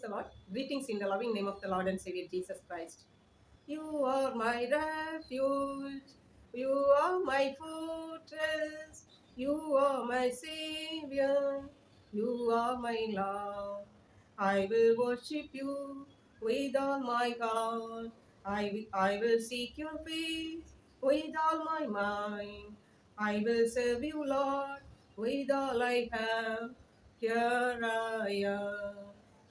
the Lord. Greetings in the loving name of the Lord and Savior Jesus Christ. You are my refuge. You are my fortress. You are my Savior. You are my love. I will worship you with all my heart. I will seek your face with all my mind. I will serve you, Lord, with all I have. Here I am.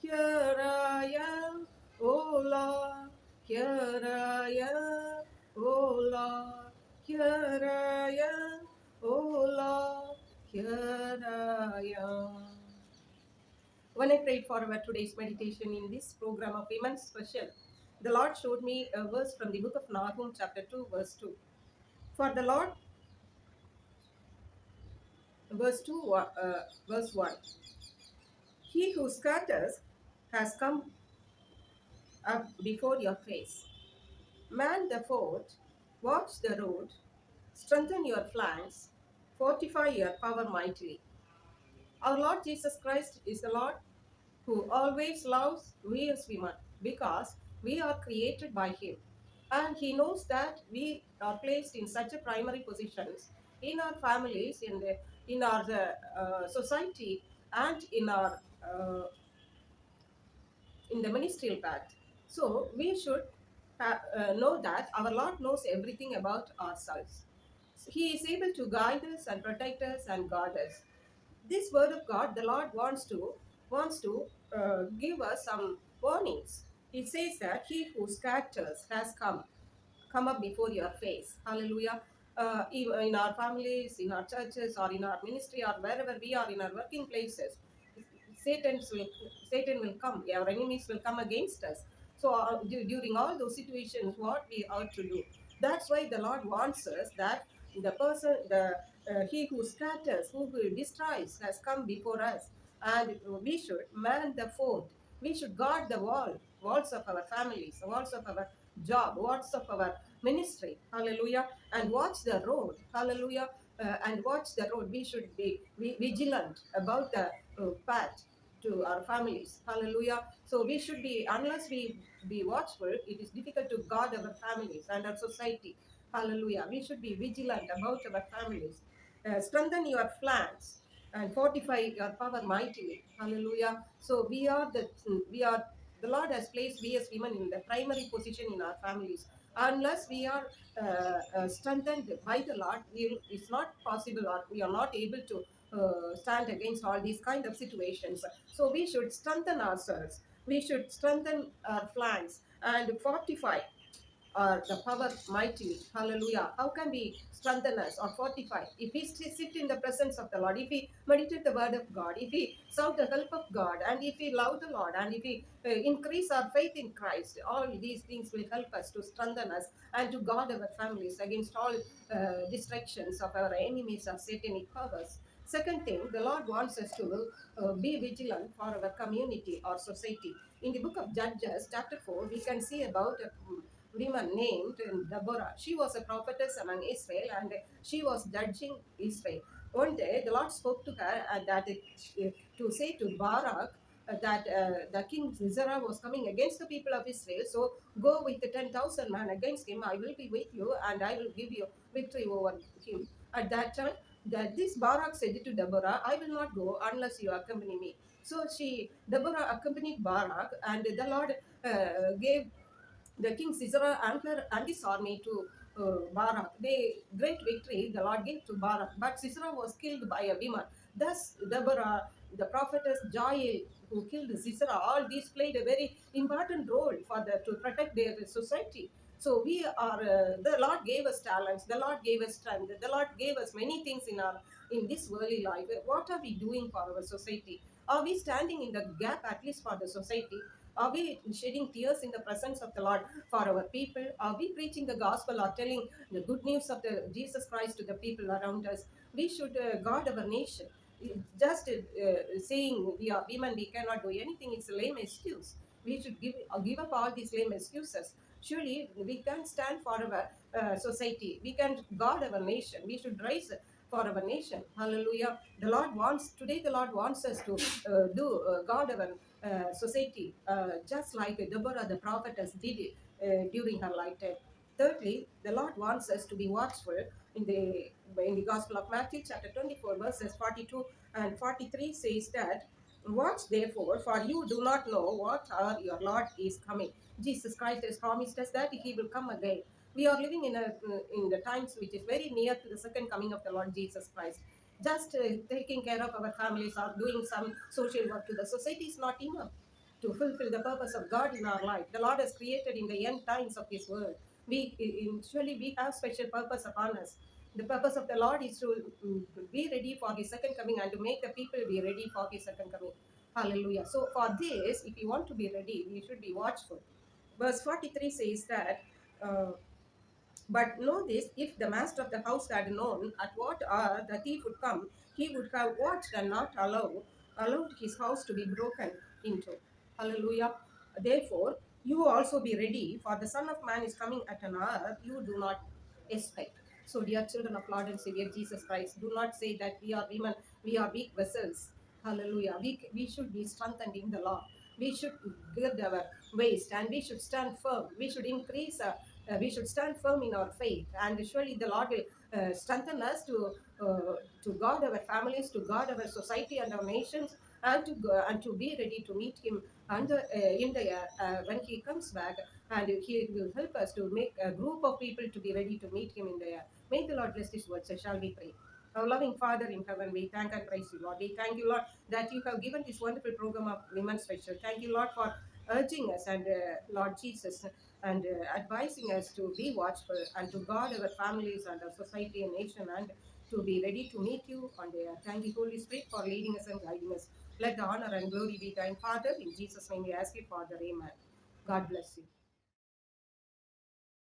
Here I am, oh Lord. Here I am, oh Lord. Here I am, oh Lord. Here I am. When I prayed for our today's meditation in this program of Women's Special, the Lord showed me a verse from the book of Nahum, chapter 2, verse 2. For the Lord, verse 2, verse 1. He who scatters has come up before your face. Man the fort, watch the road, strengthen your flanks, fortify your power mightily. Our Lord Jesus Christ is the Lord who always loves we as women because we are created by Him. And He knows that we are placed in such a primary positions in our families, in our society, and in the ministerial path. So we should know that our Lord knows everything about ourselves. He is able to guide us and protect us and guard us. This word of God, the Lord wants to give us some warnings. He says that he who scatters has come up before your face. Hallelujah. Even in our families, in our churches, or in our ministry, or wherever we are in our working places, Satan's will, Satan will come. Our enemies will come against us. So during all those situations, what we ought to do. That's why the Lord wants us that the he who scatters, who destroys, has come before us, and we should man the fort. We should guard the walls of our families, walls of our job, walls of our ministry. Hallelujah. And watch the road. Hallelujah. And watch the road. We should be vigilant about the path to our families. Hallelujah. So we should be, unless we be watchful, it is difficult to guard our families and our society. Hallelujah. We should be vigilant about our families. Strengthen your flanks and fortify your power mightily. Hallelujah. So we are the Lord has placed we as women in the primary position in our families. Unless we are strengthened by the Lord, it's not possible, or we are not able to stand against all these kind of situations. So we should strengthen ourselves. We should strengthen our flanks and fortify the power mightily. Hallelujah. How can we strengthen us or fortify? If we sit in the presence of the Lord, if we meditate the word of God, if we sought the help of God, and if we love the Lord, and if we increase our faith in Christ, all these things will help us to strengthen us and to guard our families against all distractions of our enemies or satanic powers. Second thing, the Lord wants us to be vigilant for our community or society. In the book of Judges, chapter 4, we can see about woman named Deborah. She was a prophetess among Israel, and she was judging Israel. One day, the Lord spoke to her to say to Barak that the king Sisera was coming against the people of Israel. So go with the 10,000 men against him. I will be with you, and I will give you victory over him. At that time, this Barak said to Deborah, I will not go unless you accompany me. So Deborah accompanied Barak, and the Lord gave the king Sisera and his army to Barak. Great victory the Lord gave to Barak, but Sisera was killed by a woman. Thus, Deborah, the prophetess Jael, who killed Sisera, all these played a very important role to protect their society. So the Lord gave us talents, the Lord gave us strength, the Lord gave us many things in this worldly life. What are we doing for our society? Are we standing in the gap at least for the society? Are we shedding tears in the presence of the Lord for our people? Are we preaching the gospel or telling the good news of the Jesus Christ to the people around us? We should guard our nation. Just saying we are women, we cannot do anything, it's a lame excuse. We should give up all these lame excuses. Surely we can stand for our society. We can guard our nation. We should rise for our nation. Hallelujah. The Lord wants us to do guard our society, just like Deborah the prophetess did it during her lifetime. Thirdly, the Lord wants us to be watchful in the Gospel of Matthew, chapter 24, verses 42 and 43 says that, watch therefore, for you do not know what hour your Lord is coming. Jesus Christ has promised us that He will come again. We are living in the times which is very near to the second coming of the Lord Jesus Christ. Just taking care of our families or doing some social work to the society is not enough to fulfill the purpose of God in our life. The Lord has created in the end times of His world. Surely we have special purpose upon us. The purpose of the Lord is to be ready for His second coming and to make the people be ready for His second coming. Hallelujah. So for this, if you want to be ready, we should be watchful. Verse 43 says that, uh, but know this, if the master of the house had known at what hour the thief would come, he would have watched and not allowed his house to be broken into. Hallelujah. Therefore, you also be ready, for the Son of Man is coming at an hour you do not expect. So, dear children of Lord and Savior Jesus Christ, do not say that we are women, we are weak vessels. Hallelujah. We should be strengthened in the Lord. We should gird our waist and we should stand firm. We should stand firm in our faith, and surely the Lord will strengthen us to guard our families, to guard our society and our nations, and and to be ready to meet Him in the when He comes back, and He will help us to make a group of people to be ready to meet Him in the air. May the Lord bless this word. So shall we pray? Our loving Father in heaven, we thank and praise you, Lord. We thank you, Lord, that you have given this wonderful program of Women's Special. Thank you, Lord, for urging us and Lord Jesus and advising us to be watchful and to guard our families and our society and nation and to be ready to meet you on the earth. Thank you, Holy Spirit, for leading us and guiding us. Let the honor and glory be thine, Father. In Jesus' name we ask you, Father. Amen. God bless you.